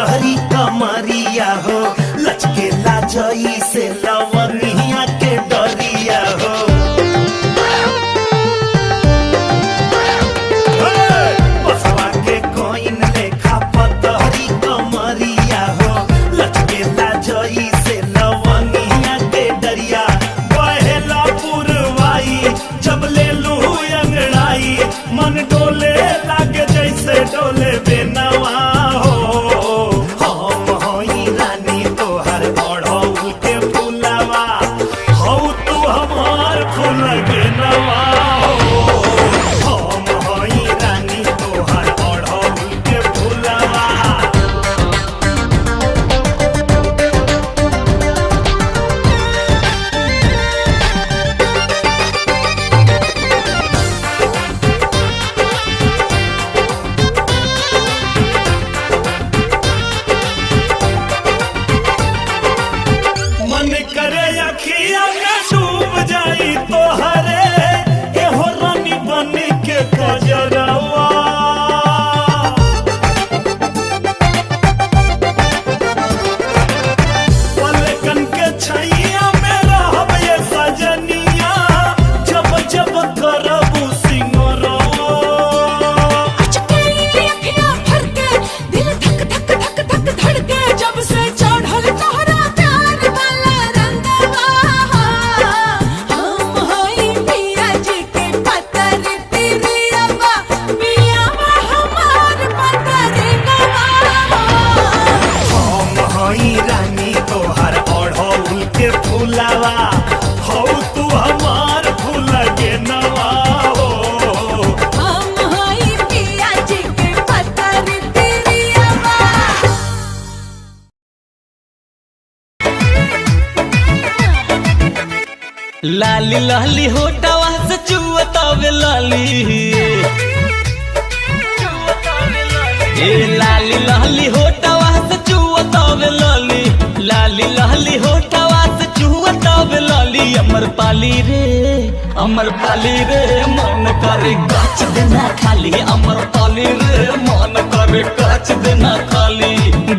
पतहरी कमरिया हो लचके लाजई से लवनिया के डरिया हो बसवा के कोइन लेखा पतहरी कमरिया हो लचके लाजई से लवनिया के डरिया बहेला पुरवाई जब ले लू अंगड़ाई मन डोले लागे जैसे डोले बेनवा हो हम होई रानी तोहर ओढ़ौल के फुलवा हो तू हमार फूल बेनवा हो हम होई रानी तोहर ओढ़ौल के फुलवा मन करे अखिया में डूब जाई तोहरे एहो रानी बन के कजरवा पलकन के छैया में रहब ये सजनिया जब जब करबू सिंगरवा अखियां भर के दिल धक धक धक धक धड़के जब से चढ़ल तोहरा प्यार वाला रंगवा हम होई पिया जी के पतर तिरियावा पियावा हमार पतर गवा हम हई रानी तोहर ओढ़ौल के फुलवा हो तू हमार फूल के नवा हो हम होई पिया जी के पतर तिरियावा लाली लाली होटवा से चुअतावे लाली ए लाली लाली होटवा से चुअतावे लाली लाली लाली होटवा से चुअतावे लाली अमर पाली रे मन करे गाछ देना खाली अमर पाली रे मन करे गाछ देना खाली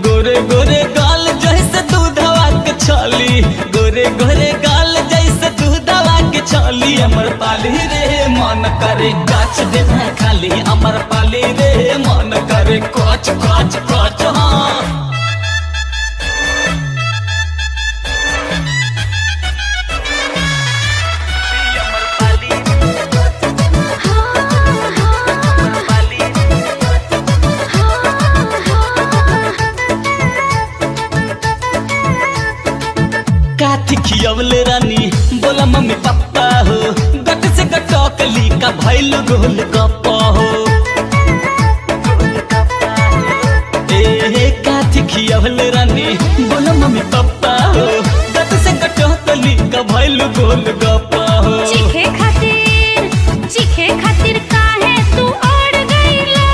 गोरे गोरे गाल जैसे दूधवा के छाली गोरे गोरे गाल जैसे दूधवा के छाली अमर पाली रे मन करे गाछ देना खाली अमर पाली रे मन करे काच काच काच हाँ काथी खियवले रानी बोला मम्मी पापा हो गट से गटकली का भैल गोल गप्पा हो ए काथी खियवले रानी बोला मम्मी पापा हो गट से गटकली का भैल गोल गप्पा हो चीखे खातिर काहे तू अड़ गइला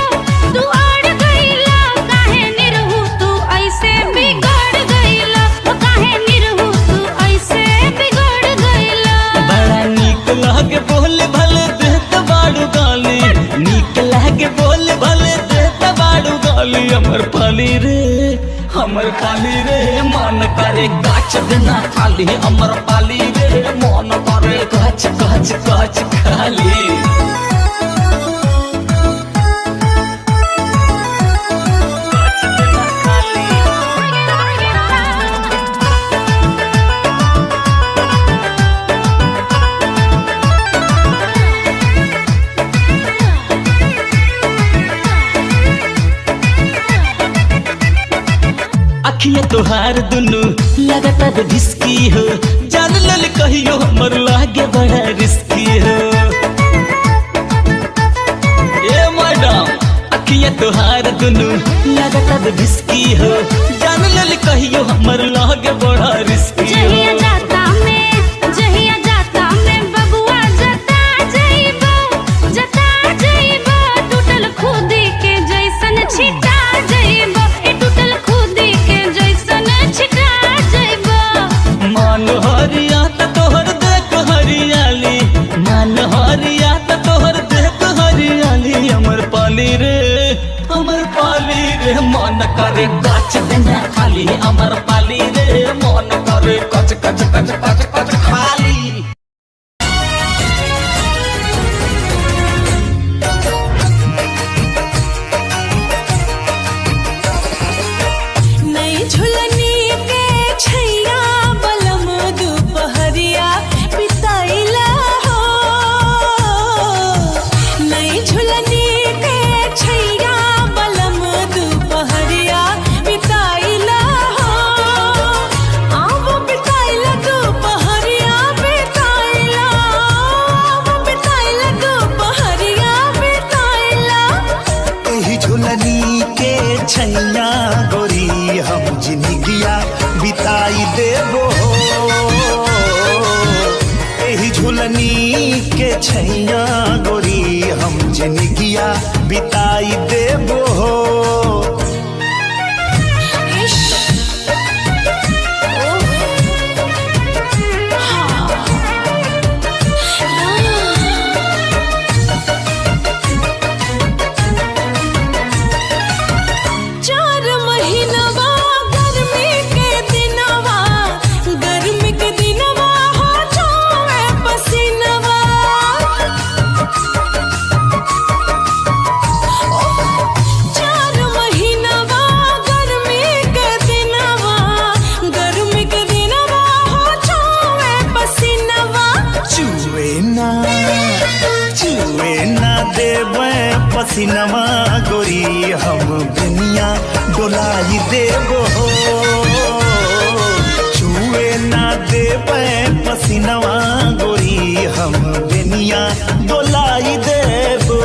काहे निरहु तू ऐसे बिगड़ गइला काहे निरहु तू ऐसे बिगड़ गइला बड़ा नीक लागे बोले भले देत बाड़ू गाली नीक लागे बोले भले देत बाड़ू गाली अमर पाली रे मन करे गाछ देना खाली अमर पाली रे मन करे गाछ गाछ गाछ खाली अखिया तोहार दुनु लगातार ढिसकी हो जान लल कहियो हमर लागे बड़ा रिस्की हो ए मैडम अखिया तोहार दुनु लगातार ढिसकी हो जान लल कहियो हमर लागे बड़ा रिस्की हो जहिया जाता में बबुआ जता जइबो टूटल खुदी के जैसन छिटा जइबो टूटल खुदी के जैसन छिटा जइबो मान हरिया त तोहर देख हरियाली मान हरिया त तोहर देख हरियाली अमर पाली रे मन करे गाछ कच देना खाली अमर पाली रे मन करे कच कच कच कच कच खाली। झुलनी के छैया बलम दुपहरिया बिताइला हो। नई झुलनी के छैया बलम दुपहरिया बिताइला हो। आवो बिताइला दुपहरिया बिताइला, आवो बिताइला दुपहरिया बिताइला। एही झुलनी के छैया गोरी हम जिंदगिया बिताई देबो। एही झुलनी के छैया गोरी हम जिंदगिया बिताई देबो। पसीनवा गोरी हम दुनिया डोलाई देबो। छुए ना देबे पसीनवा गोरी हम दुनिया डोलाई देबो।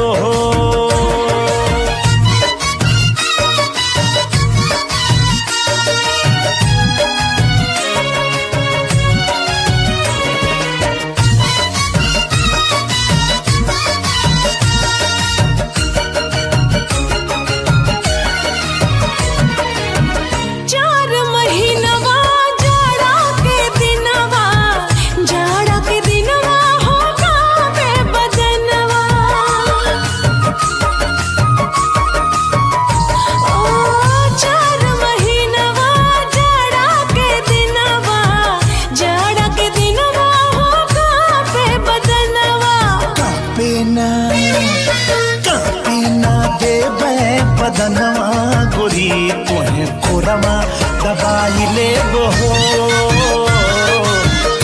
बदनवा गोरी तोहे कोरमा दबाई लेबो।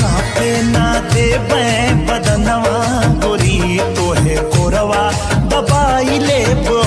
कापे ना देबे बदनवा गोरी तोहे कोरवा दबाई लेबो।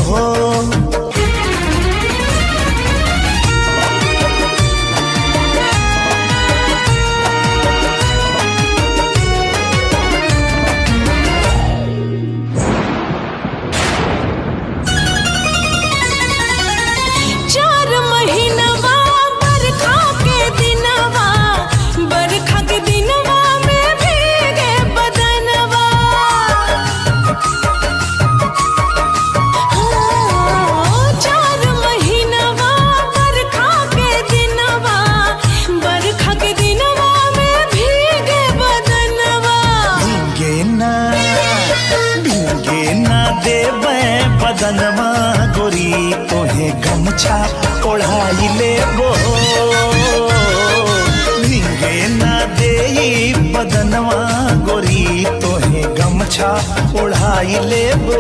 बदनवा गोरी तोहे गमछा ओढ़ाई लेबो। भीगे ना देई बदनवा गोरी तोहे गमछा ओढ़ाई लेबो।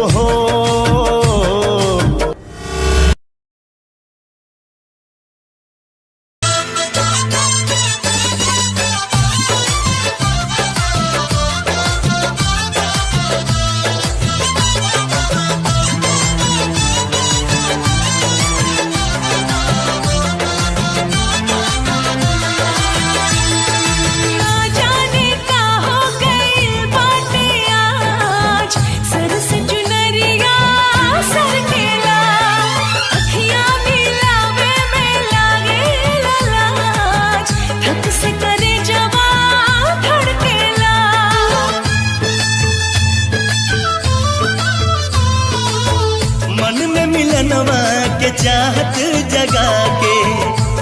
चाहत जगा के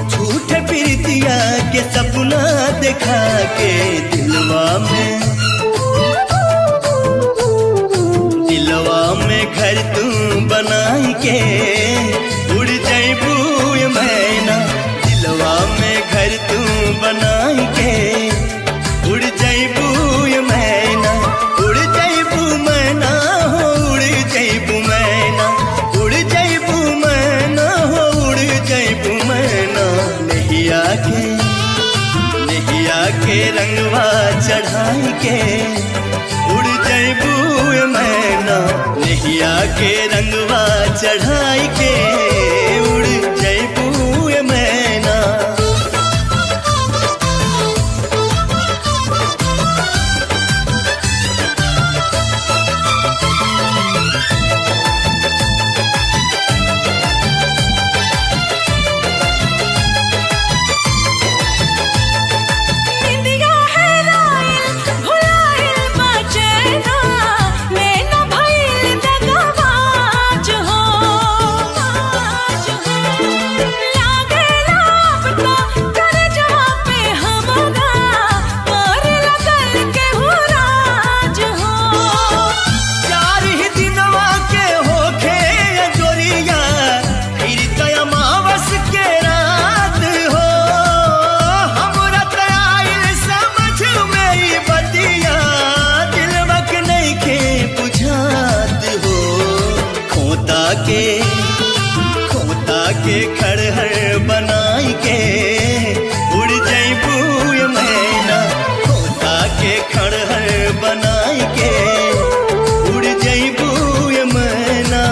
झूठे प्रीतिया के सपना दिखा के दिलवा में घर तू बनाई के उड़ जाइबू मैना के रंगवा चढ़ाई के उड़ जैबू मैना नैया के रंगवा चढ़ाई के उड़ जैबू मैना। खोता के खड़हर बनाई के उड़ जैबू मैना खोता के खड़हर बनाई के उड़ जैबू मैना।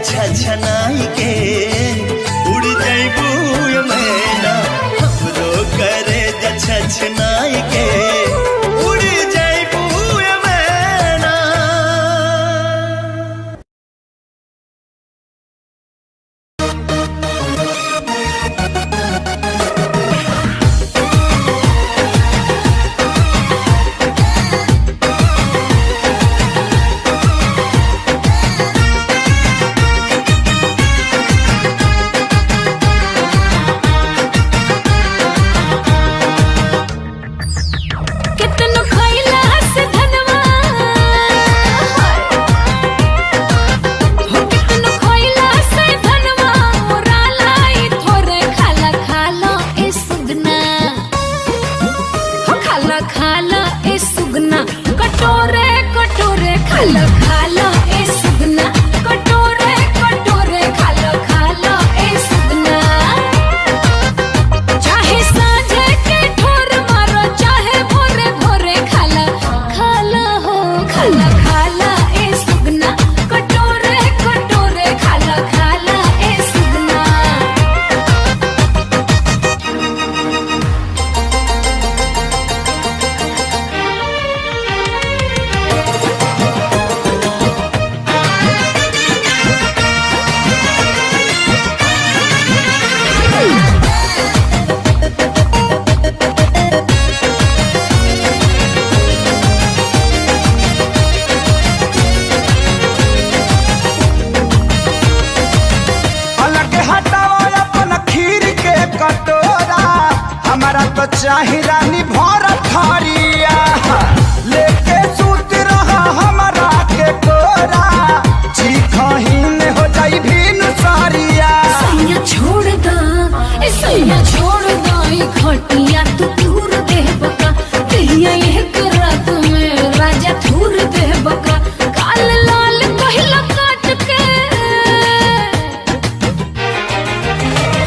छछनाई के उड़ जैबू मैना हमरो करे छछनाई के उड़ जैबू मैना। चाही रानी भर थरिया लेके सूत रहा हमरा के कोरा चिखहीन हो जाई भीन सारिया। सैया छोड़ दा ई खटिया तू दूर दे बका कहिया ये करा तुम्हें राजा दूर दे बका काल लाल कहला काट के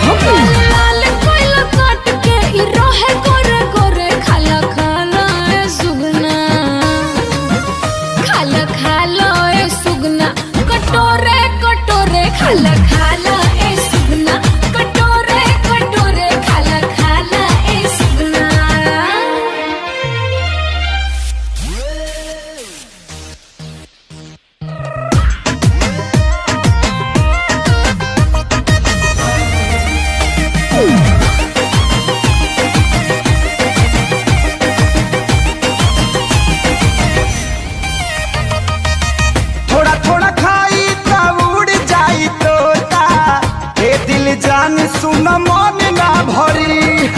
हो काल लाल कहला काट के ई रहे गोरे गोरे खाला खाला ए सुगना खाला खाला ए सुगना कटोरे कटोरे खाला खाला ए सुगना कटोरे कटोरे खाला खाला जानी सुन मन ना भरी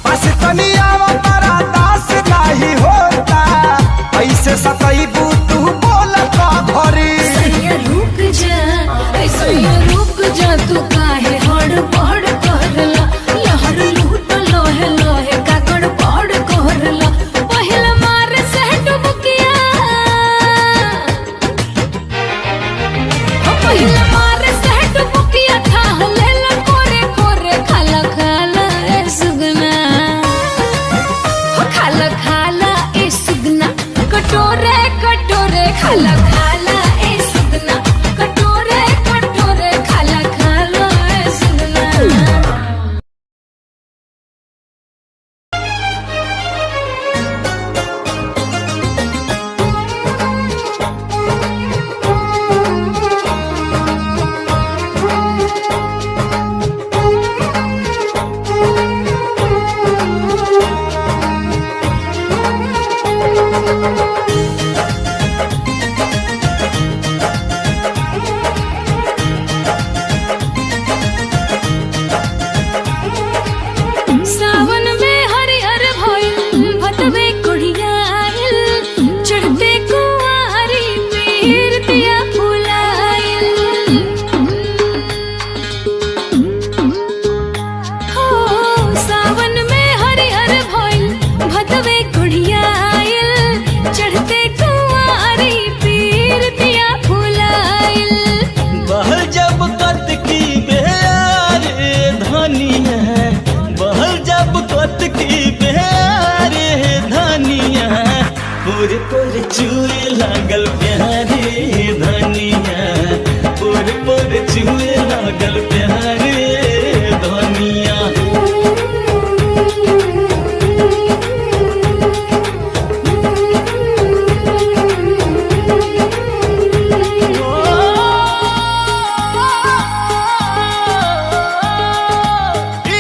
बस तनिया बड़ा दास नहीं होता ऐसे सतैबू तू बोल का भरी सैया रुक जा सैया रुक जा तू काहे हड़बड़ करला लहर लूट लोहे लोहे का गड़बड़ करला पहिला मार से डुबकिया पहिला मार से डुबकिया था लेला कोरे कोरे खाला खाला ए सुगना खाला खाला ए सुगना कटोरे कटोरे खाला खाला ए सुगना कटोरे कटोरे खाला खाला ए सुगना सावन में हरिहर भइल भतवे कुड़ियाइल चढ़ते कुंवारी पीर दिया फुलाइल हो सावन में हरिहर भइल भतवे कुड़ियाइल चढ़ते कुंवारी पीर दिया फुलाइल बहल जब कत की बेयार धनिया बहल जब कत की बेयार धनिया पूरे पूरे चुए लागल प्यारे धनिया पूरे पूरे चुए लागल प्यारे धनिया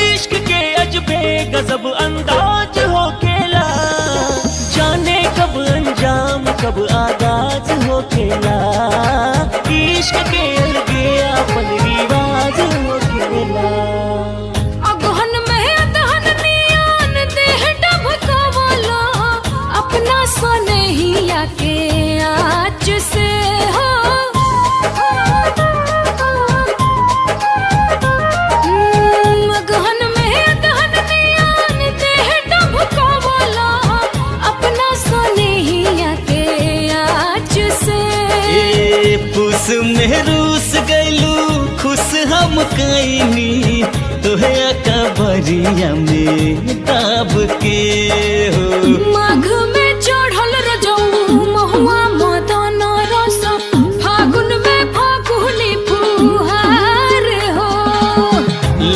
इश्क के अजबे गजब अंदाज हो खेला जाने कब अंजाम कब आगाज हो खेला इश्क के अलगे अपन रिवाज हो खेला अगहन में अदहन नियान देह डबकावलो अपना सनहिया के आँच से हो अगहन में अदहन नियान देह डबकावलो अपना सनहिया के आँच से ए पुस में रूस गैलू खुश हम कैनी तोहे अकबरिया में ताब के हो माघ में चढ़ल रजऊ महुआ मदन रस फागुन में फागुनी फुहार हो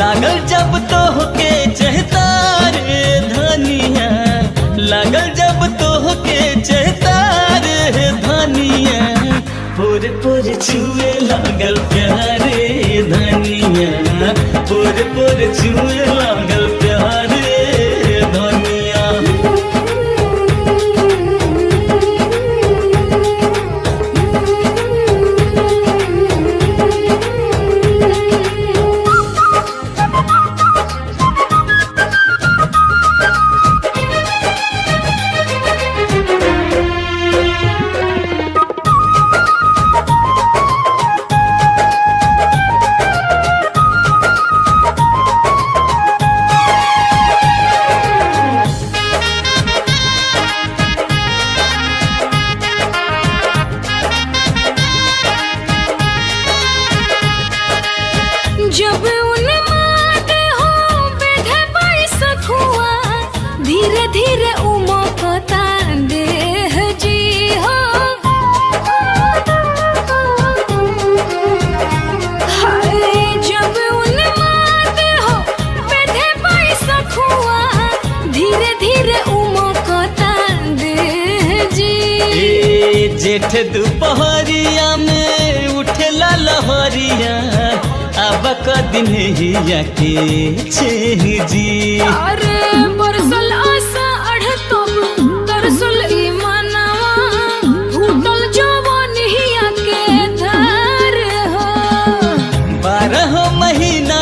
लागल जब तो के चहता रे धनिया लागल जब तो के चहता रे धनिया पूरे पूरे छुए लागल प्यारे धनिया पूरे पूरे छुए लागल प्यारे धनिया जब उन्माद हो बेधे पैसख हुआ धीरे धीरे उमकता देह जी हो हाय जब उन्माद हो बेधे पैसख हुआ धीरे धीरे उमकता देह जी ए जेठ दोपहरिया में उठला लहरिया अब कदिन हिया के छेह जी अरे बरसल आशा अढ़ तब तरसल ई मनवा फूटल जवानिया के धार हो 12 महीना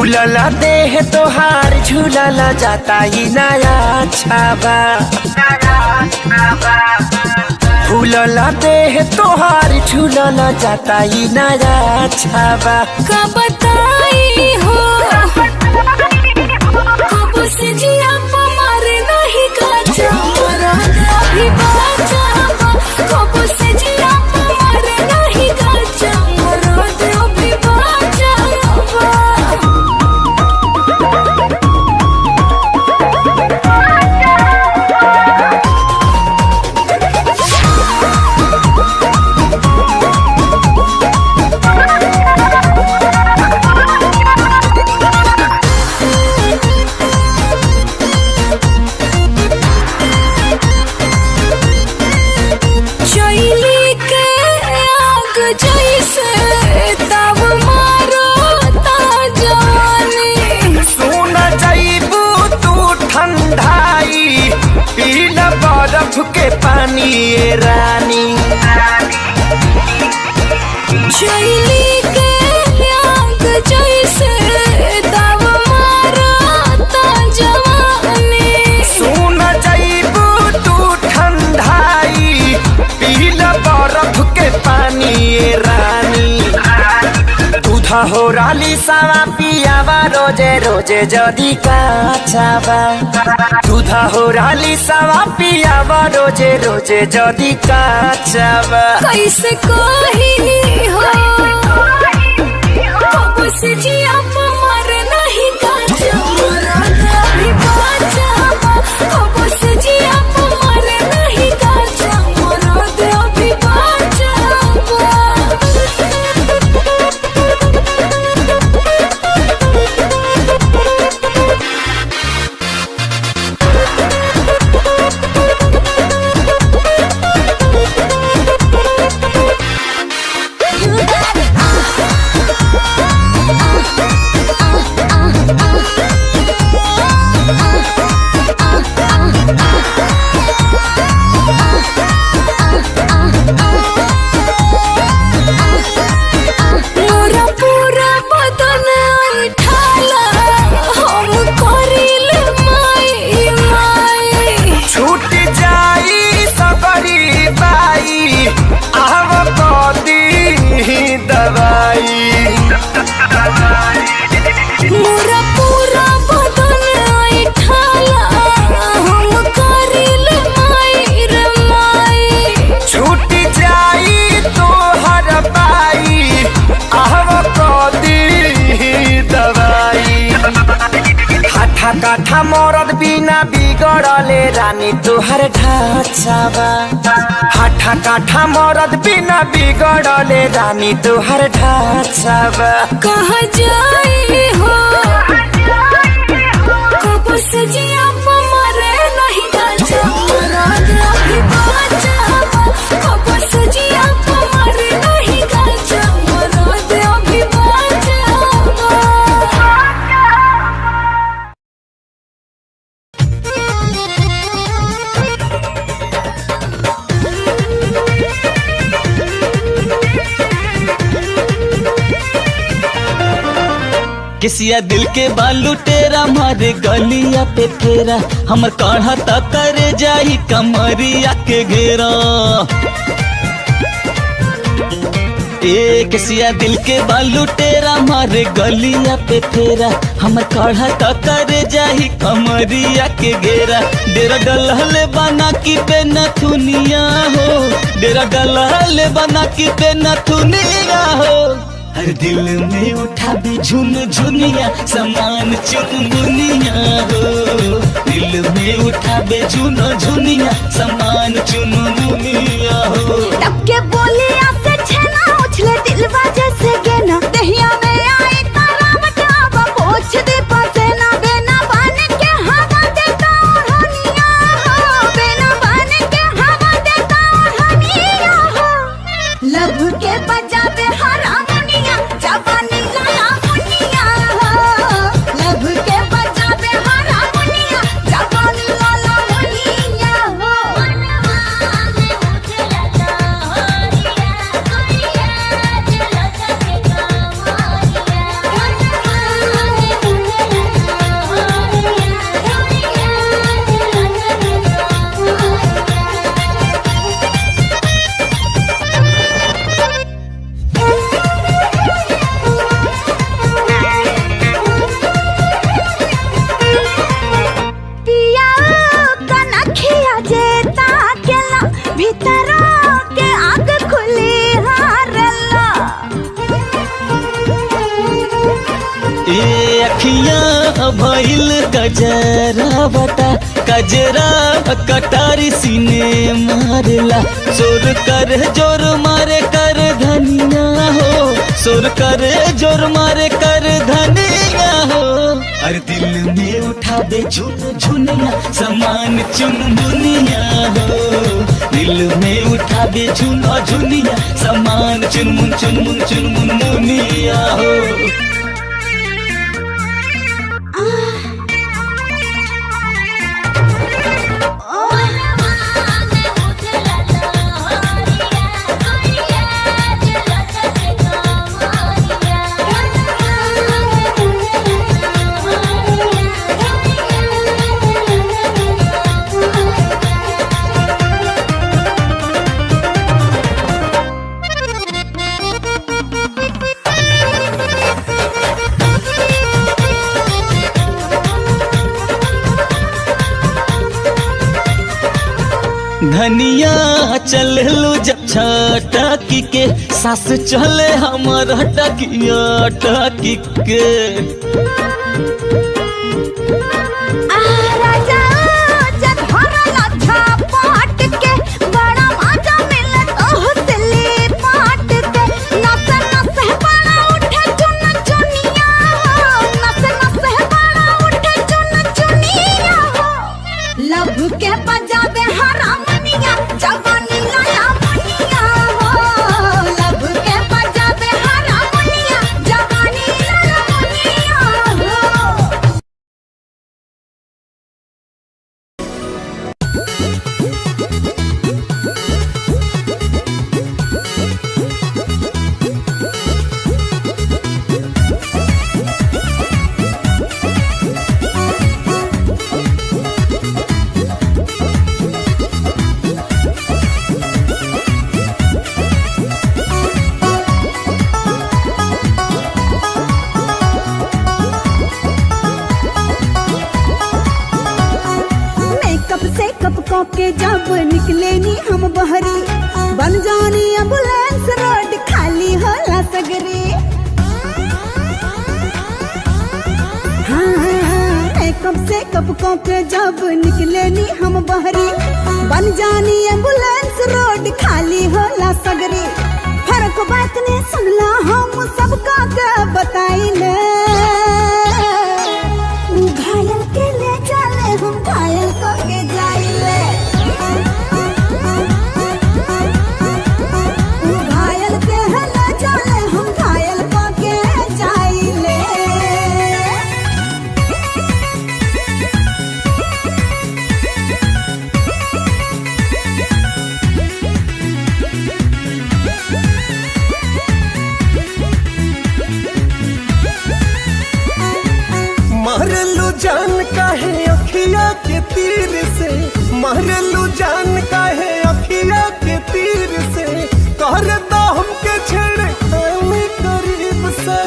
फूलला देह तोहार झूलला जाता ही नया छाबा फूलला देह तोहार झूलला जाता ही नया छाबा का बताई हो कब से जिया मारे नहीं काचा मरद अभी बाचा कब से जिया मारे नहीं काचा मरद अभी बाचा चैली के आग जैसे तब मारो ता जवानी सुन जाइबू तू ठंडाई पीला बर्फ के पानी ये रानी चैली के आग जैसे तब मारो ता जवानी सुन जाइबू तू ठंडाई पीला बर्फ के पानी ये रानी दूधा हो राली सावा पियावा रोजे रोजे जदी काचावा दूधा हो राली सावा पियावा रोजे रोजे जदी काचावा कैसे कही हो कब से जिया मारे नहीं काचा मरद अभी बाचा कब से जिया मारे नहीं काचा मरद अभी बाचा मोरा पूरा बदन उठाला हम करिल माई माई छूट जाई सबरी बाई आव कदी दवाई मोरा पूरा बदन उठाला हम करिल माई रे माई छूट जाई तोहर बाई आव कदी दवाई हाथा काठा मरद बिना बिगड़ले रानी तोहर ढाचावा हाथा काठा मरद बिना बिगड़ले रानी तोहर ढाचावा कहाँ जाई हो कब से जिया मारे नहीं काचा मरद अभी बाचा कब से जिया मारे नहीं काचा मरद अभी बाचा किसिया दिल के बालू टेरा मारे गलिया पे फेरा हमर काढ़ा ता करे जाई कमरिया के घेरा ए किसिया दिल के बालू टेरा मारे गलिया पे फेरा हमर काढ़ा ता करे जाई कमरिया के घेरा डेरा डलहले बना की पे नथुनिया हो डेरा डलहले बना की पे नथुनिया हो हर दिल में उठा भी झुन झुनिया समान चुनमुनिया हो दिल में उठा भी झुन झुनिया समान चुनमुनिया हो तब के बोलिया से छेना उछले दिलवा जैसे गेना दहिया में आई तारावट आवा पोछ दे पसेना बेना बन के हवा देता ओढ़निया हो बेना बन के हवा देता ओढ़निया हो लब के बजावे हारमोनिया जवानी लाया मुनिया हो लब के बजावे हारमोनिया जवानी लाया मुनिया हो मनवा में उठलता होरिया अखियां भइल गजरा बटा गजरा कटारी सीने मारेला जोर कर जोर मारे कर धनिया हो सुर करे जोर मारे कर धनिया हो अरे दिल में उठा दे झुन झुनिया समान चुन मुनिया हो दिल में उठा दे झुन झुनिया समान चुन मुन मुनिया हो धनिया चल लो जब छटकी के सास चले हमारा टकिया टकी के के जब निकले नी हम बहरी बन जानी एम्बुलेंस रोड खाली होला सगरी हाँ कब से कब को के जब निकले नी हम बहरी बन जानी एम्बुलेंस रोड खाली होला सगरी फर्क बात ने सुनला हम सबका के बताइले घायल के ले चले हम घायल को के जाइले घायल के ले चले हम घायल को के जाइले मारलू जान काहे अखिया के तीर से मारलू जान काहे अखिया के तीर से कर दो हमके छेड़ खाने करीब से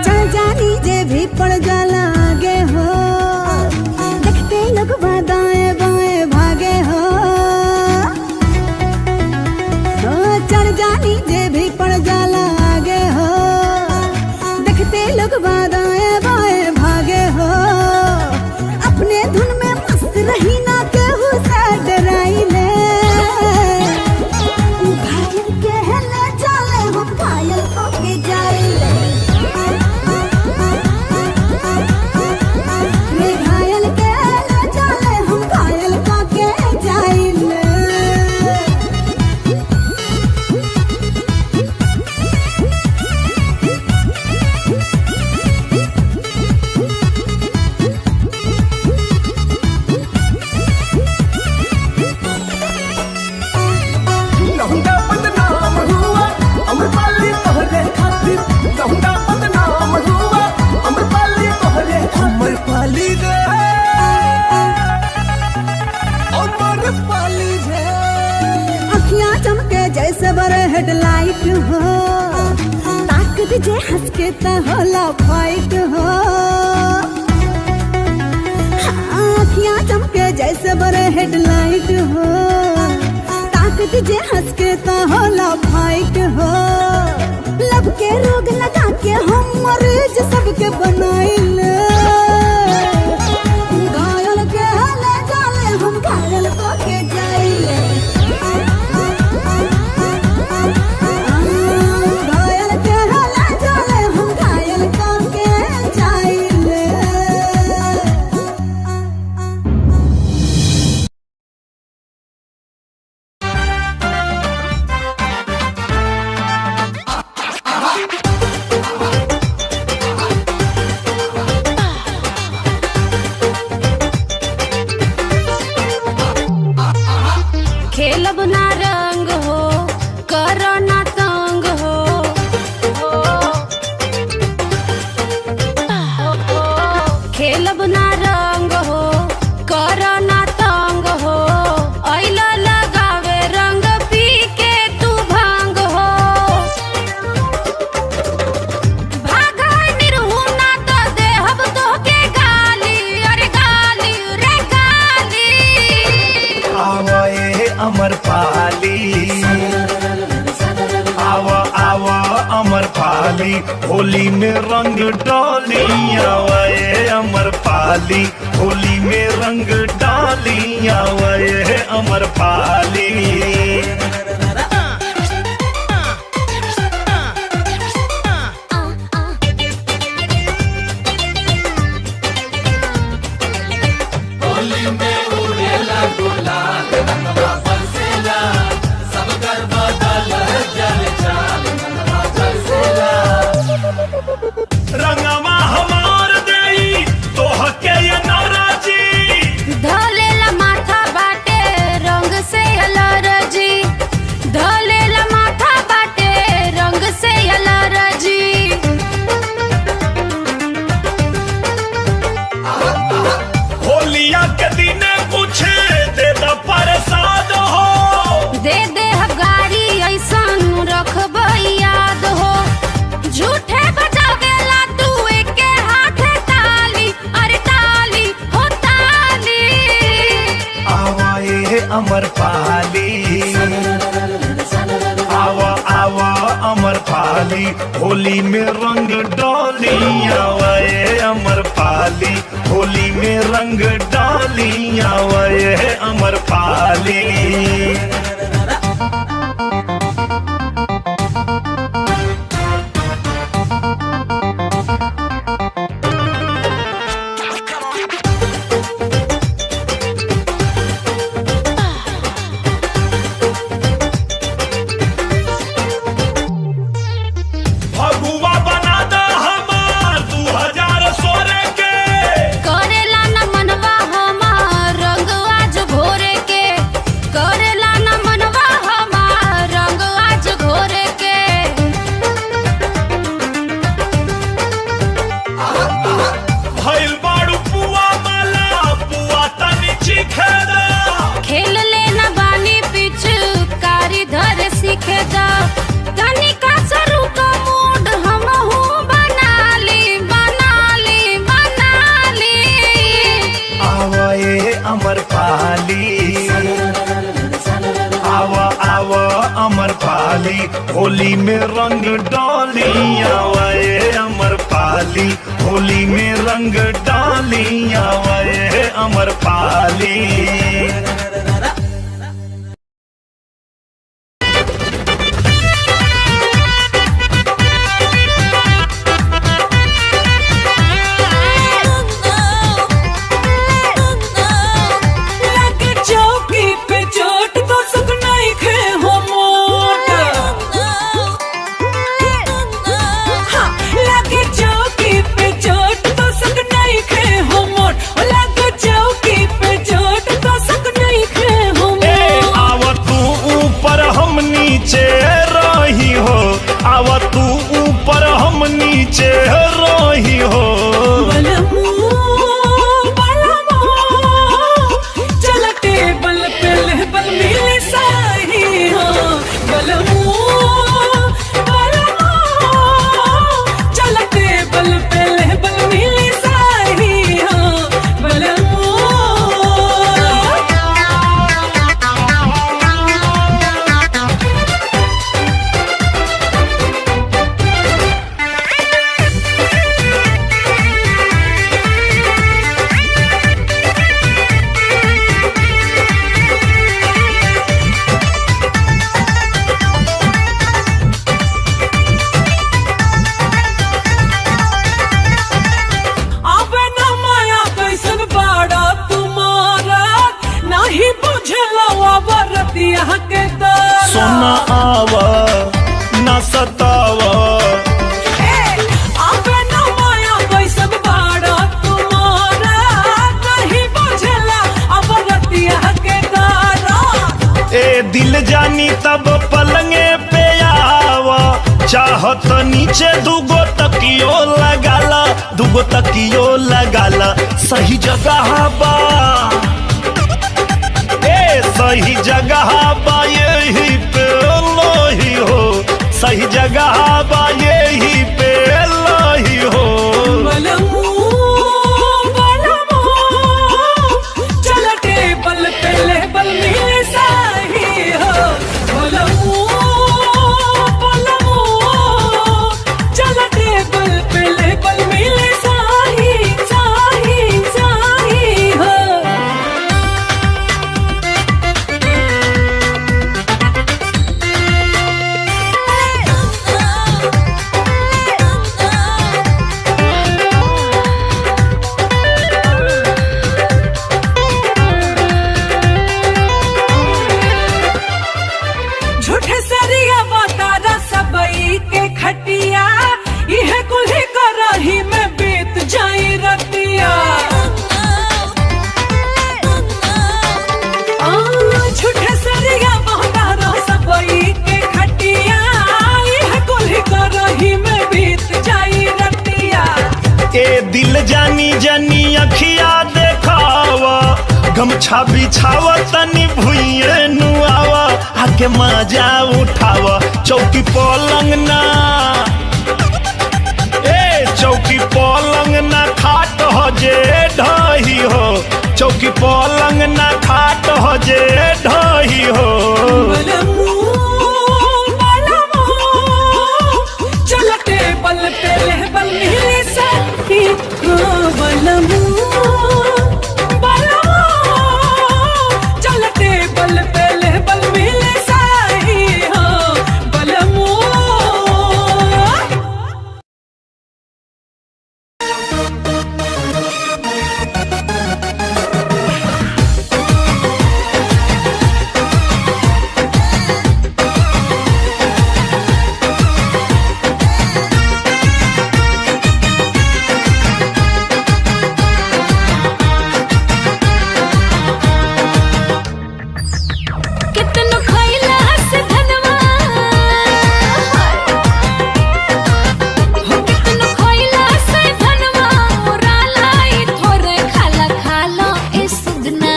चल जानी जे भी पड़ जाला आगे हो देखते लोग दाएं बाएं भागे हो चल जानी जे भी पड़ जाला आगे हो देखते लोग दाएं बाएं भागे हो अपने धुन में मस्त रही ना केहू से डराइले घायल के ले चले हम घायल को के जाइले रे घायल के ले चले हम घायल को के जाइले लौंडा बदनाम हुआ अमरपाली तोहरे खातिर लौंडा बदनाम हुआ अमरपाली तोहरे अमरपाली रे अमरपाली रे अखियां चमके जैसे बड़े हेडलाइट हो ताकत जे हंस के त होला फाइट हो अखियां चमके जैसे बड़े हेडलाइट हो ताकत जे हंस के त होला फाइट हो लब के रोग लगा के हम मरीज के बनाइले घायल के ले जाले हम घायल को के जाइले घायल के ले जाले हम घायल को के जाइले खेलब ना रंग हो करो ना तंग हो खेलब ना रंग हो करो ना तंग हो ऐला लगावे रंग पी के तू भांग हो भागा निरहु ना तो देहब तोहके गाली अरे गाली रे गाली आवे अमर पाली आवा अमर पाली होली में रंग डाली आवे अमर पाली होली में रंग डाली आवे अमर पाली रंगवा हमार देई तोहके ये नाराजी धलेला माथा बाटे रंग से अलरजी धलेला माथा बाटे रंग से अलरजी होलिया के दिन कुछ दे द प्रसाद हो दे दे गाड़ी ऐसन रखब याद हो झूठे बजावेला तू एके हाथे ताली अरे ताली हो ताली आवाए अमर पाली आवा अमर पाली होली में रंग डाली आवाए अमर पाली होली में रंग डाली आवाए अमर पाली भगुआ बना द हमार 2016 के करेला न मनवा हमार रंग आज घोरे के करेला न मनवा हमार रंग आज घोरे के भइल बाड़ू पुआ माला पुआ तनी चिखेदा खेल लेना बानी पिछ कारी धर सीखे दा तनिका सरू का मूड हम बना ली आवाए अमर पाली आवा अमर पाली होली में रंग डाली आवाए अमर पाली होली में रंग डाली आवाए अमर पाली लगे चौकी पे चोट तो सुगनाई खे हो मोट हाँ, लगे चौकी पे चोट तो सुगनाई खे हो मोट लगे चौकी पे चोट तो सुगनाई खे हो मोट आव तू ऊपर हम नीचे रही हो आव तू ऊपर हम नीचे रही हो चल टेबल पे लेबल मिले साही हो चल टेबल पे लेबल मिले साही हो तब पलंगे पे आवा, चाहत नीचे दुगो तकियो लगाला, दुगो तकियो लगाला। सही जगह बा, ए सही जगह बा यही पे लोही हो, सही जगह बा यही पे लोही हो। बलमू बलमू चल टेबल पे लेबल मिले साही हो। बलमू बलमू चल टेबल पे लेबल मिले साही साही साही हो। झूठे सरिया बतारा सबई के खटिया, यह कुल्ही करही में बीत जाई रतिया। झूठे सरिया बतारा सबई के खटिया, यह कुल्ही करही में बीत जाई रतिया। ए दिल जानी जानी अखिया देखावा, गमछा बिछावा तनी भुइये नुआवा, आके मजा उठावा। चौकी पलंग ना, ए चौकी पलंग ना खाट हो जे ढही हो, चौकी पलंग ना खाट हो जे ढही हो। बलमू बलमू चल टेबल पे लेबल मिले साही हो। बलमू बलमू चल टेबल पे लेबल मिले साही हो। बलमू कितनो खइला से धनवा, हो कितनो खइला से धनवा, उड़ाला ई थोरे खाला खाला ए सुगना,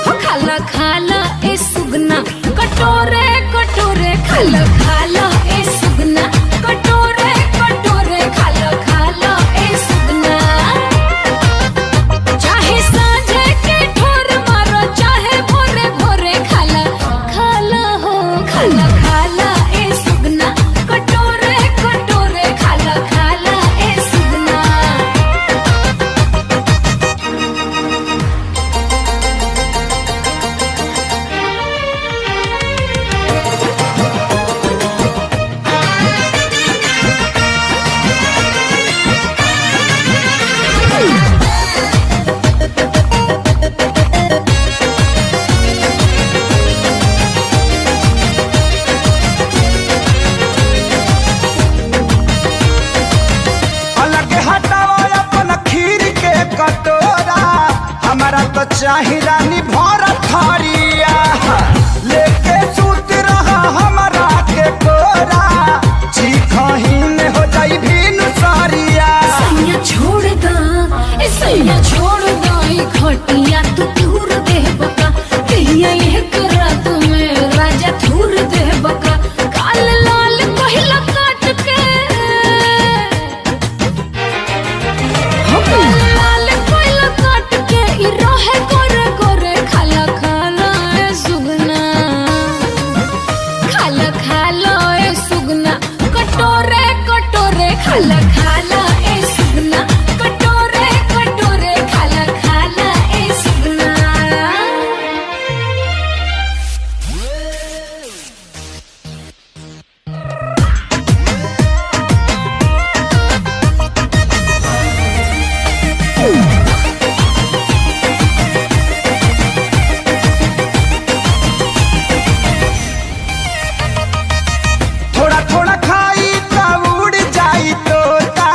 हो खाला खाला ए सुगना, कटोरे कटोरे खाला खाला ए सुगना, कटोरे कटोरे खाला खाला ए सुगना। चाहे सांझे के ठोर मारो, चाहे भोरे भोरे खाला खाला हो, खाला खाला ए सुगना, कटोरे कटोरे खाला खाला ए सुगना। अलग हटाओ अपन खीर के कटोरा, हमारा तो चाही रानी भर थरिया। लेके सूत रहा हमारा के कोरा, चीखही में हो जाई भीनु सारिया। सैया छोड़ दा, ए सैया छोड़ दा, ई खटिया तू दूर दे बका, कहिया एक रात में राजा थूर दे बका। काल लाल पहिला काट के, हो काल लाल पहिला काट के, ई रहे गोरे गोरे खाला खाला ए सुगना, खाला खाला ए सुगना, कटोरे कटोरे खाला खाला ए सुगना, कटोरे कटोरे खाला खाला ए सुगना। थोड़ा थोड़ा खाई तो उड़ जाई तोता,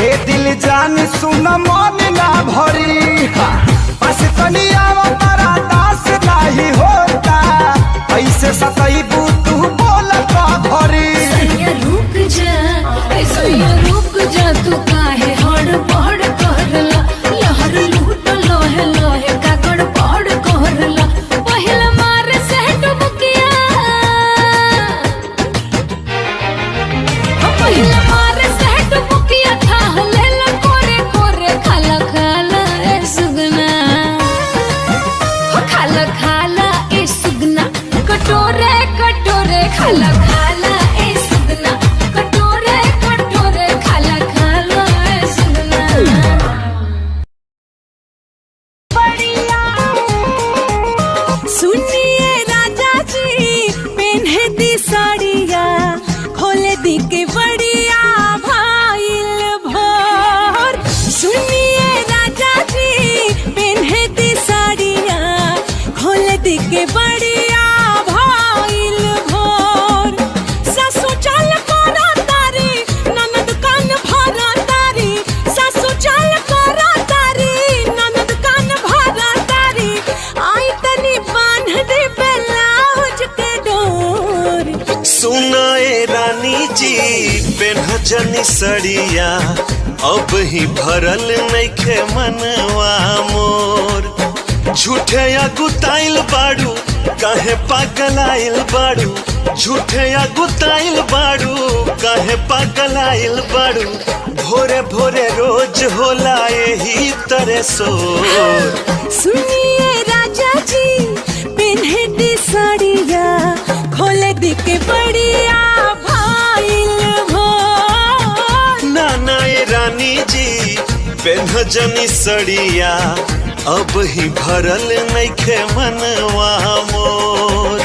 ए दिल जान सुन मन ना भरी। बस तनिया बड़ा दास नहीं होता, सतैबू तू बोल का भरी सैया रुक जा सैया रुक जा तू काहे हड़बड़ करला लहर लूट लोहे लोहे का गड़बड़ करला पहिला मार से डुबकिया पहिला मार से डुबकिया था लेला कोरे कोरे खाला खाला ए सुगना खाला खाला ए सुगना कटोरे कटोरे खाला खाला ए सुगना कटोरे कटोरे खाला खाला ए सुगना सुनिए राजा जी पेन्हे दी साड़िया खोले दी के बढ़िया भाईल भोर सुनिए राजा जी पेन्हे दी साड़िया खोले दी के बढ़िया भाईल भोर सासू चल करा तारी ननद कान भरा तारी सासू चल करा तारी ननद कान भरा तारी आई तनी बांध दे ब्लाउज के डोर सुनाए रानी जी पेन्हजनी सड़िया अब ही भरल नइखे मनवा मोर झूठे अगुताइल बाड़ू काहे पागलाइल बाड़ू झूठे अगुताइल बाड़ू काहे पागलाइल बाड़ू भोरे भोरे रोज होला यही तरह सोर सुनिए राजा जी पेन्हे दी साड़िया खोले दी के बढ़िया भाईल भोर नाना ये रानी जी पेन्हजनी सड़िया अब ही भरल नइखे मनवा मोर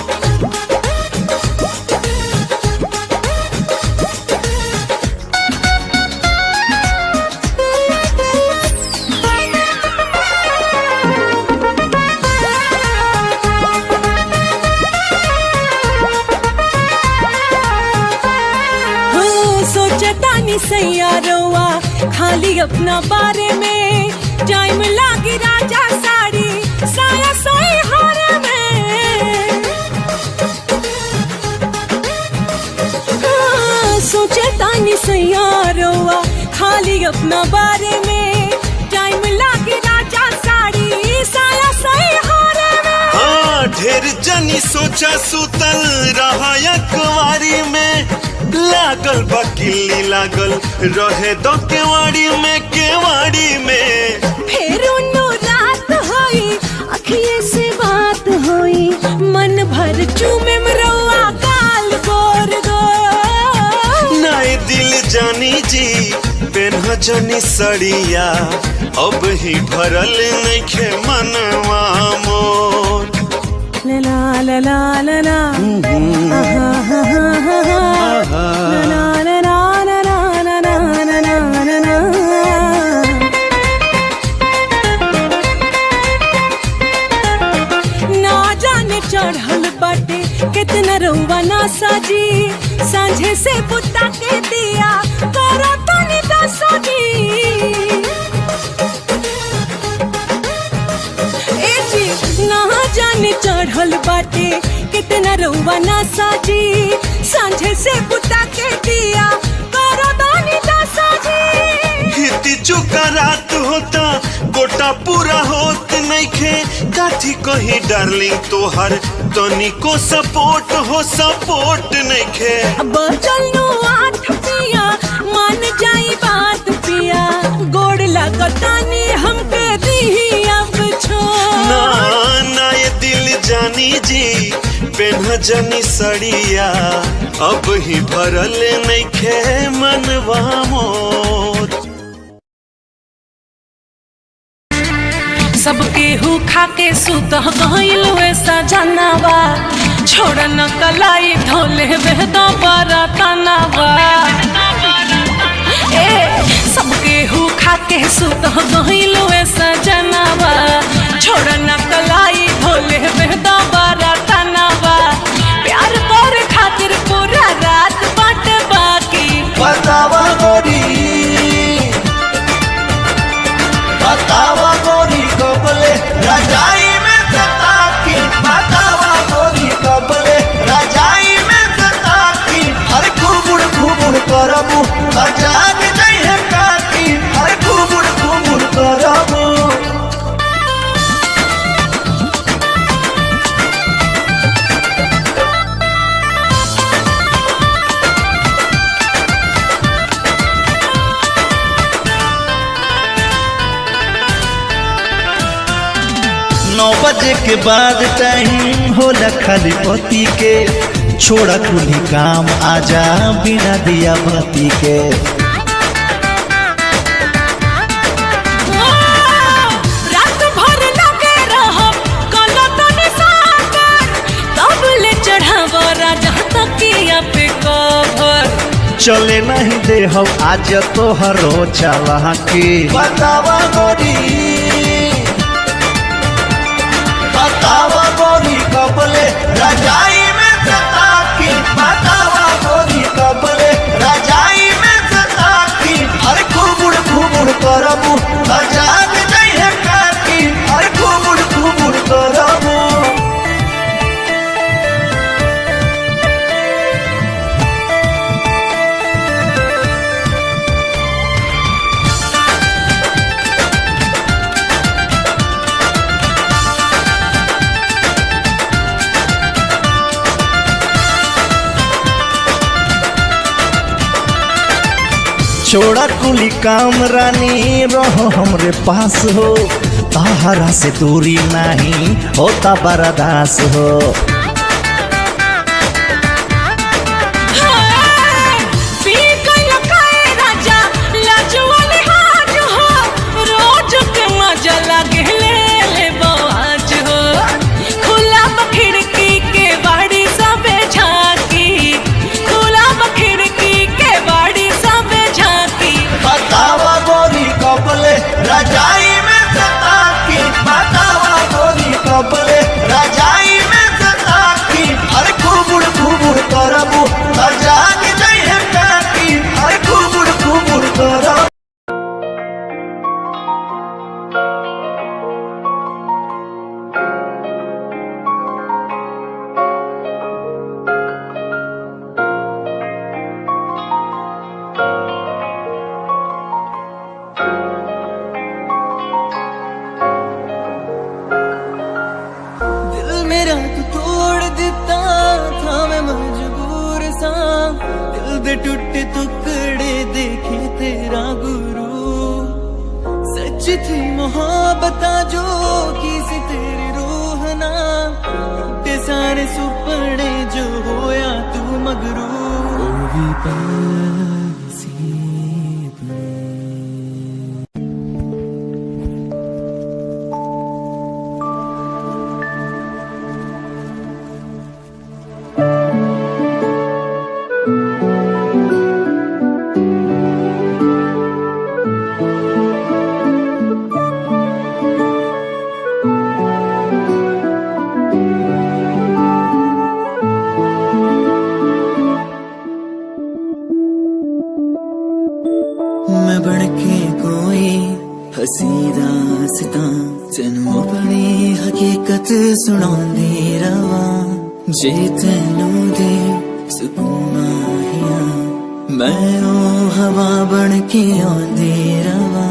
सोचतानी सैयारोवा खाली अपना बारे में टाइम लागी राजा साड़ी साया सोई हारे में सोचतानी सैयारोवा खाली अपना बारे में टाइम लागी राजा साड़ी साया सोई हारे में हाँ ढेर जनी सोचा सुतल रहा अखबारी में लागल बा किल्ली लागल रहे दो केवाड़ी में फिर उन्नो रात होई अखिए से बात होई मन भर चूमे मरवा गाल गोर गोर नाई दिल जानी जी पेन्हजनी सड़िया अब ही भरल नइखे मनवा मोर ला ला ला ला ला ना जाने चढ़ल बाटे कितना रउआ ना साजी सांझे से बुता के दिया करो तनी दसाजी ए जी ना जाने चढ़ल बाटे कितना रउआ ना साजी सांझे से बुता के दिया करो तनी दसाजी हिती चुका रात होता गोटा पूरा होत नइखे काठी कही डार्लिंग तोहर तनिको सपोर्ट नइखे बचल नु आठ पिया मान जाई बात पिया गोड़ लगतानी हमके दी अब छोड़ ना ये दिल जानी जी पेन्हजनी सड़िया अब ही भरल नइखे मनवा मोर सबके हु खाके सुत गइल वैसा जनावा छोड़ न कलाई धोले बेहदा बरा तनावा ए सबके हु खाके सुत गइल वैसा जनावा छोड़ न कलाई धोले बेहदा बरा तनावा प्यार कर खातिर पूरा रात बाट बाकी बतावा गोरी कबले रजाई में सता की बतावा गोरी कबले बजे के बाद टाइम होला खाली पति के, छोड़ा कुली काम आजा बिना दिया बत्ती के। रात भर लगे रहब कलतन सागर, तब ले चढ़ाव राजा तकिया पे कवर। चले नहीं दे हम आज तोहरो चला के। बतावा गोरी, बतावा गोरी कबले रजाई में सता की। बतावा गोरी कबले रजाई में सता की। अरे घुमुड़ घुमुड़ करबू जाग नहीं है काकी। अरे घुमुड़ घुमुड़ करबू। छोड़ा कुली काम रानी रहो हमरे पास हो, ताहरा से दूरी नहीं होता बर्दास हो। रजाई में सता की। बतावा गोरी कबले रजाई में सता की। अरे घुमुड़ घुमुड़ करबू जाग नहीं है काकी। अरे घुमुड़ घुमुड़ करबू। टूटे टुकड़े देखे तेरा गुरु, सच थी मोहब्बत जो किसी तेरी रूह ना। टूटे सारे सुपने जो होया तू मगरू। मैं बढ़के कोई हसी दास्तां तेनू अपनी हकीकत सुनांदी रवा। जे तेनू दे सुकून माहिया, मैं ओ हवा बन के आंदी रवा।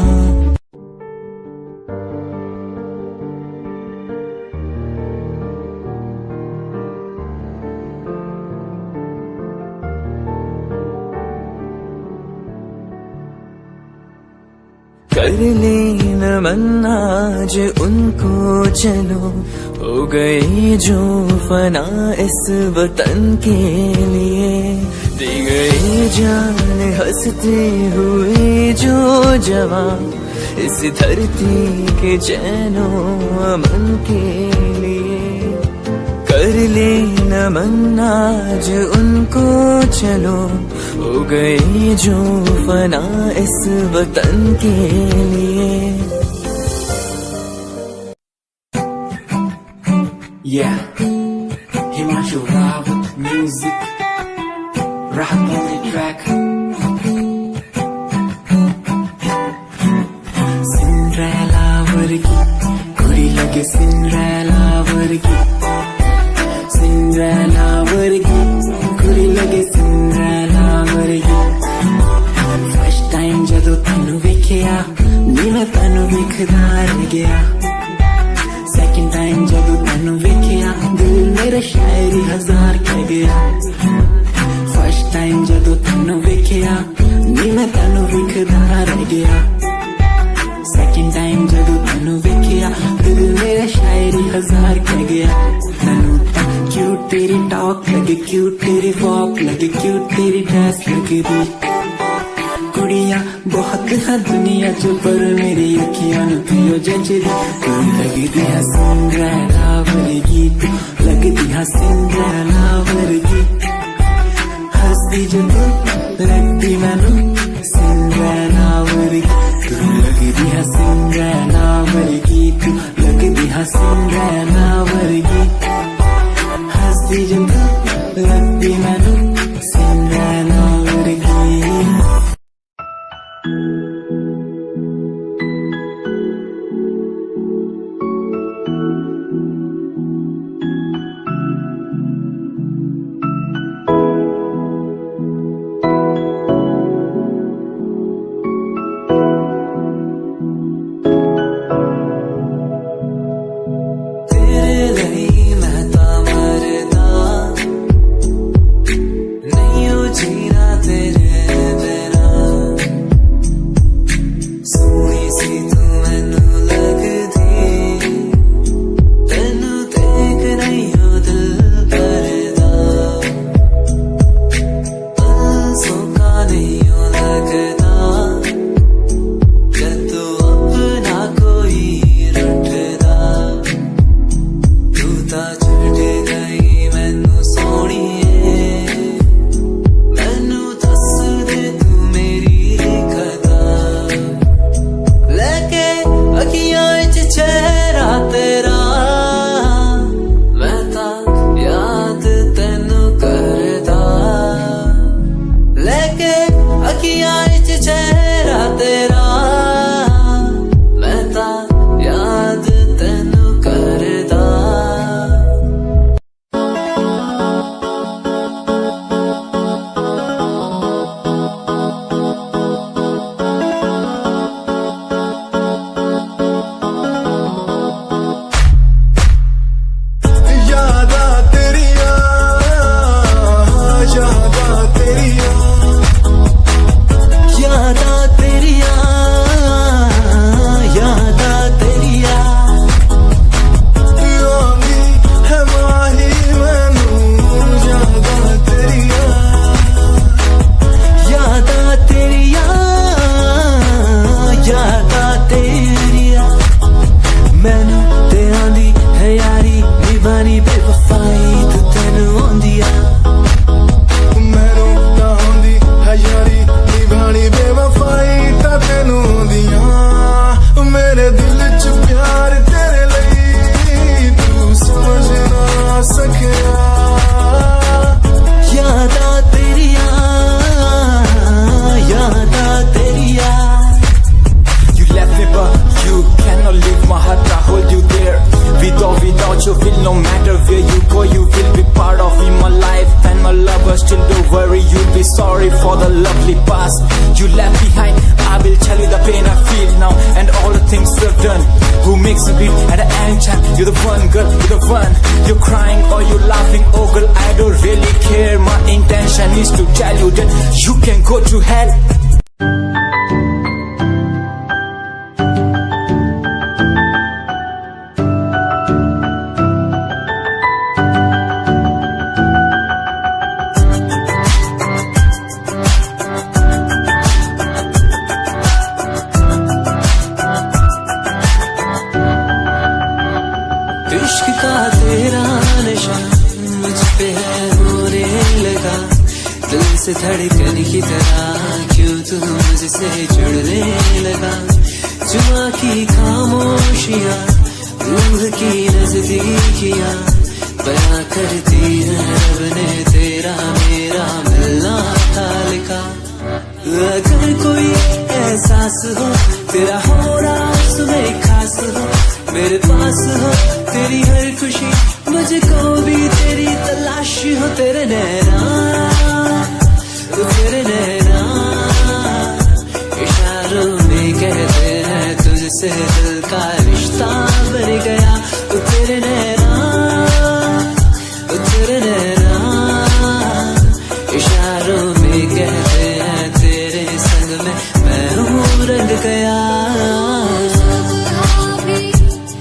कर ले नमन आज उनको चलो, हो गए जो फना इस वतन के लिए। दे गए जान हंसते हुए जो जवान, इस धरती के चैनो अमन के लिए। कर ले नमन आज उनको चलो, हो गए जो फना इस वतन के लिए। Yeah, Himanshu Rao with music, rock on the track. Cinderella वर्गी कुड़ी लगे, Cinderella वर्गी, Cinderella वर्गी कुड़ी लगे, Cinderella वर्गी। First time जदों तैनू वेखिया नी मैं तैनू वेखदा रह गया। Second time जदों तैनू वेखिया दिल मेरा शायरी हजार कह गया। First time जदों तैनू वेखिया नी मैं तैनू वेखदा रह गया। Second time जदों तैनू वेखिया दिल मेरा शायरी हजार टॉक लगे क्यूट तेरी वॉक लगे क्यूट तेरी ड्रेस लगे दी कुड़िया बहुत है दुनिया जो पर मेरी अखियां पियो जजरी तू लगदी है सिंड्रेला वर्गी तू लगदी है सिंड्रेला वर्गी हंसदी जो तू लगदी मैनू सिंड्रेला वर्गी तू लगदी है सिंड्रेला वर्गी तू लगदी है सिंड्रेला वर्गी हंसदी जो तू लगदी मैनू सिंड्रेला वर्गी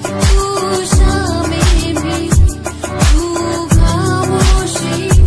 तू शामें भी तू खामोशी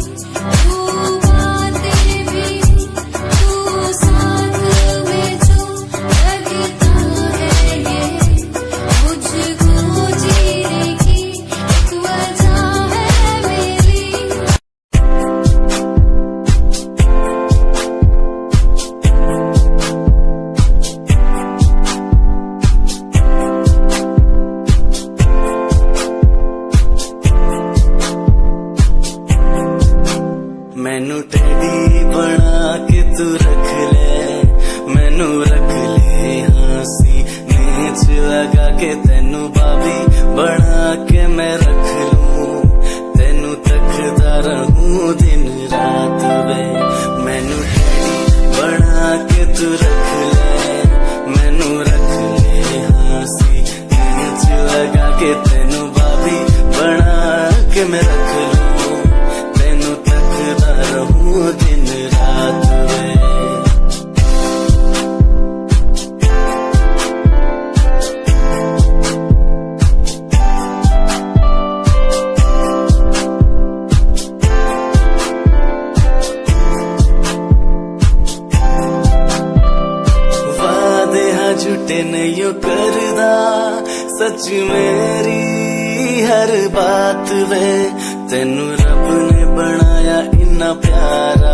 टैडी बना के तू रख ले, मैनू रख ले हंसी नेच लगा के, तेनू बाबी बना के मैं रख लूं, तेनू तकदा रहूं दिन रात वे। मैनू टैडी बना के तू रख ले, मैनू रख ले हंसी नेच लगा के, तेनू बाबी बना के मैं रख लूं, तेनू तकदा रहूं दिन रात वे। झूठे नहीं करदा सच मेरी हर बात वे, तेनू रब ने बनाया इन्ना प्यारा,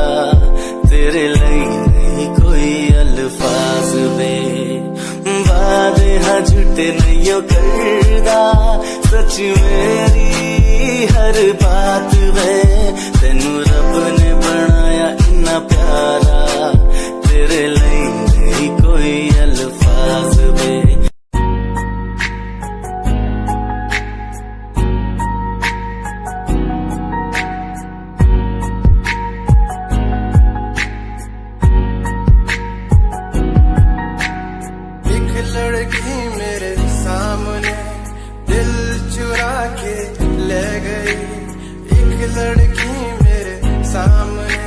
तेरे लिए नहीं कोई अल्फाज वे। वादे हाँ झूठे नहीं करदा सच मेरी हर बात वे, तेनू रब ने बनाया इन्ना प्यारा, तेरे लिए नहीं कोई अल्फाज वे। एक लड़की मेरे सामने दिल चुरा के ले गई, एक लड़की मेरे सामने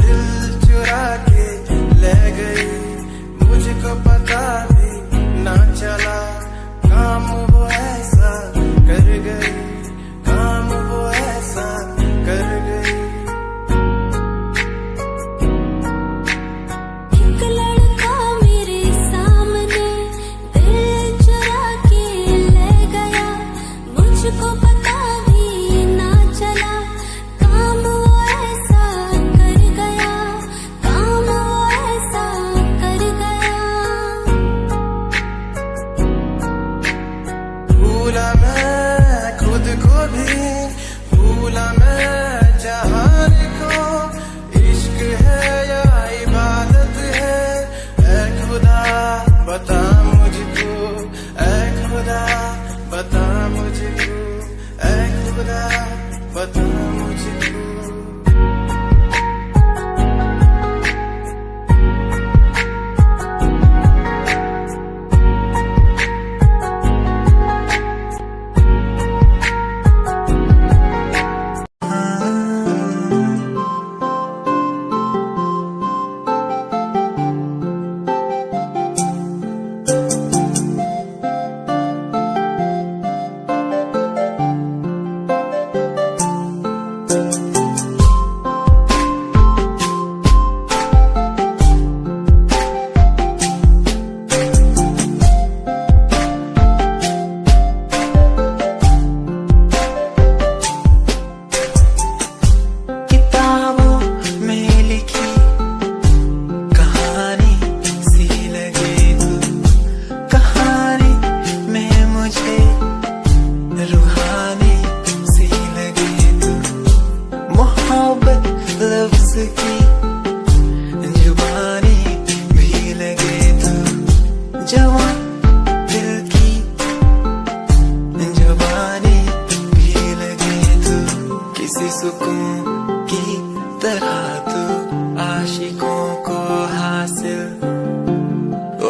दिल चुरा के ले गई, मुझको पता भी ना चला काम वो ऐसा कर गई, काम वो ऐसा कर गई। एक लड़का मेरे सामने दिल चुरा के ले गया, मुझको पता भी ना चला काम वो ऐसा कर गया, काम वो ऐसा कर गया। भूला मैं खुद को भी, भूला मैं जहान को, इश्क है या इबादत है, ऐ खुदा बता मुझको, ऐ खुदा बता मुझको, ऐ खुदा बता मुझको।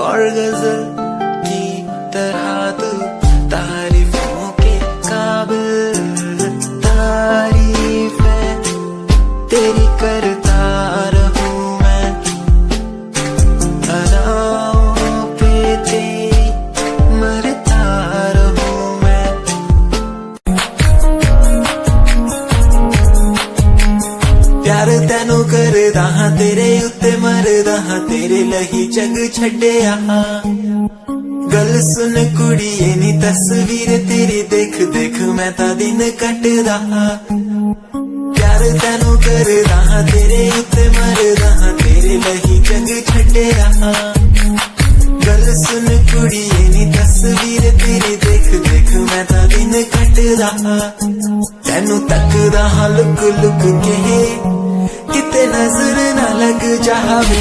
और गजल की तरह तू तारीफों के काबिल, तारीफें तेरी करता रहूं मैं, अदाओं पे तेरी मरता रहूं मैं। प्यार तेनू करदा हां तेरे उत्ते मरदा हां, तेरे लही जग छड्डिया। गल सुन कुड़िए नी तस्वीर तेरी देख देख मैं ता दिन कटदा हां। प्यार तेनू करदा हां तेरे उत्ते मरदा हां, तेरे लही जग छड्डिया। गल सुन कुड़िए नी तस्वीर तेरी देख देख मैं ता दिन कटदा हां। तेनू तकदा हां लुक लुक के किते किते नजर ना लग जावे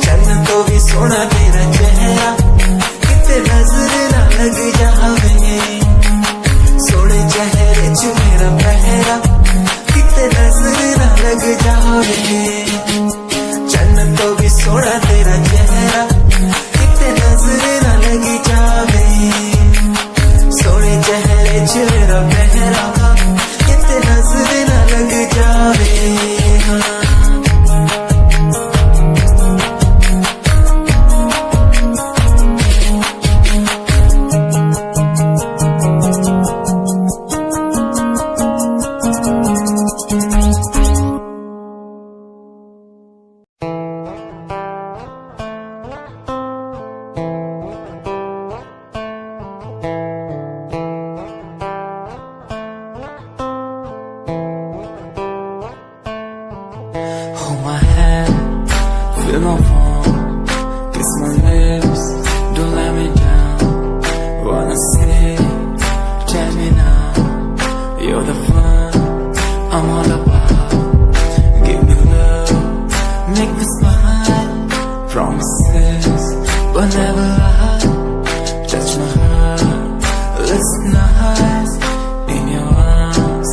चन्न तो भी सोना तेरा चेहरा किते नजर ना लग जावे सोने चेहरे च मेरा पहरा किते नजर ना लग जावे चन्न तो भी सोना तेरा चेहरा किते नजर ना लग जावे सोने चेहरे च मेरा पहरा किते नजर ना लग जावे Hold my hand, feel my palm, kiss my lips, don't let me down. Wanna say, tell me now, you're the fun I'm all about. Give me love, make me smile, promises but never lie. Touch my heart, looks nice in your arms,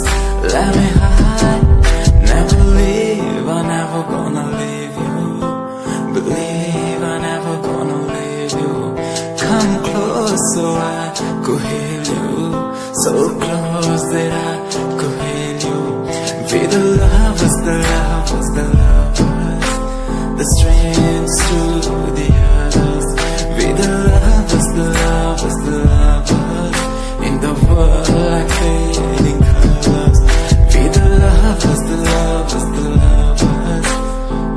let me hide. Never leave, I'm never gonna leave you. Believe I'm never gonna leave you. Come close so I could heal you. So close that I could heal you. Be the lovers, the lovers, the lovers, the strangers to the others. Be the lovers, the lovers, the lovers, in the world like fading colors. Be the lovers, the lovers, the lovers,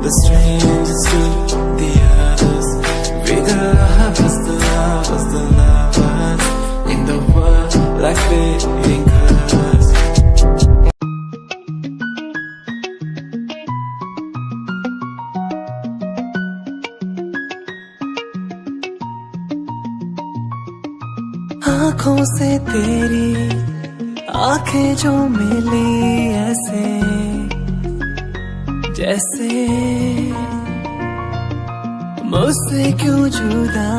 the strangers to the others. Be the lovers, the lovers, the lovers, in the world like fading colors. आँखों से तेरी आंखें जो मिली ऐसे जैसे मुझसे क्यों जुदा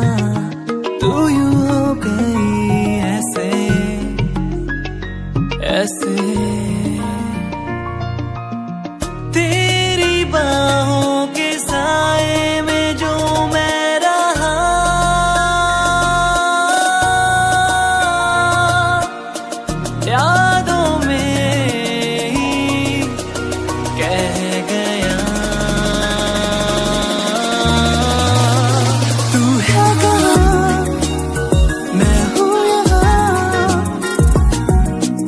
तू यूं हो गई ऐसे ऐसे तेरी बाहों के साए में जो मैं रहा यादों में ही कह गया तू है कहाँ मैं हूँ यहाँ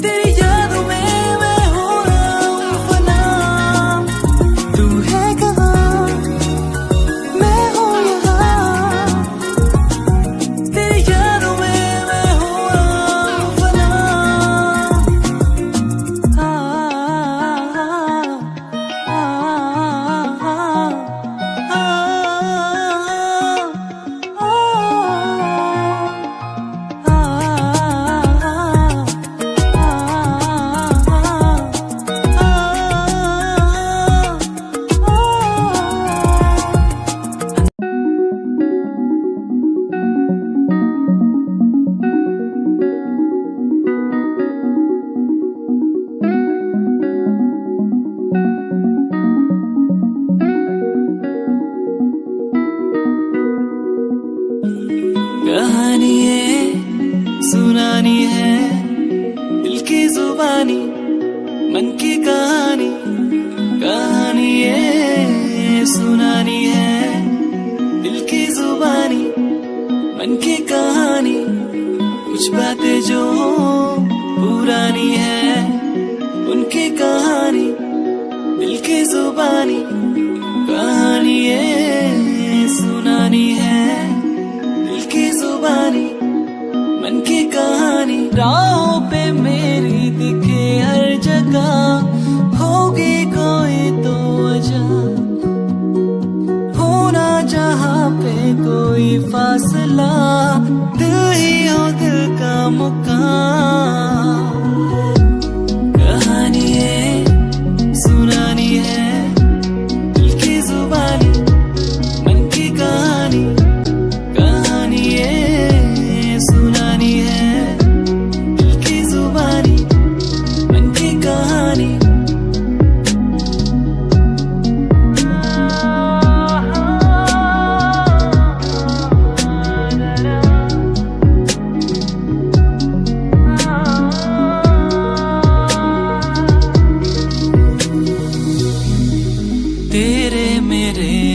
तेरी यादों में मैं हो रहा हूँ फना तू है कहाँ मैं हूँ यहाँ तेरी यादों में मैं हो रहा हूँ फना कहानी है सुनानी है दिल की जुबानी मन की कहानी कहानी है सुनानी है दिल की जुबानी मन की कहानी कुछ बातें जो पुरानी है उनकी कहानी दिल की जुबानी कहानी है सुनानी है दिल की जुबानी मन की कहानी राहों पे मेरी दिखे हर जगह होगी कोई तो वजह होना जहाँ पे कोई फासला दिल ही हो दिल का मुकाम कहानी है सुनानी है मेरे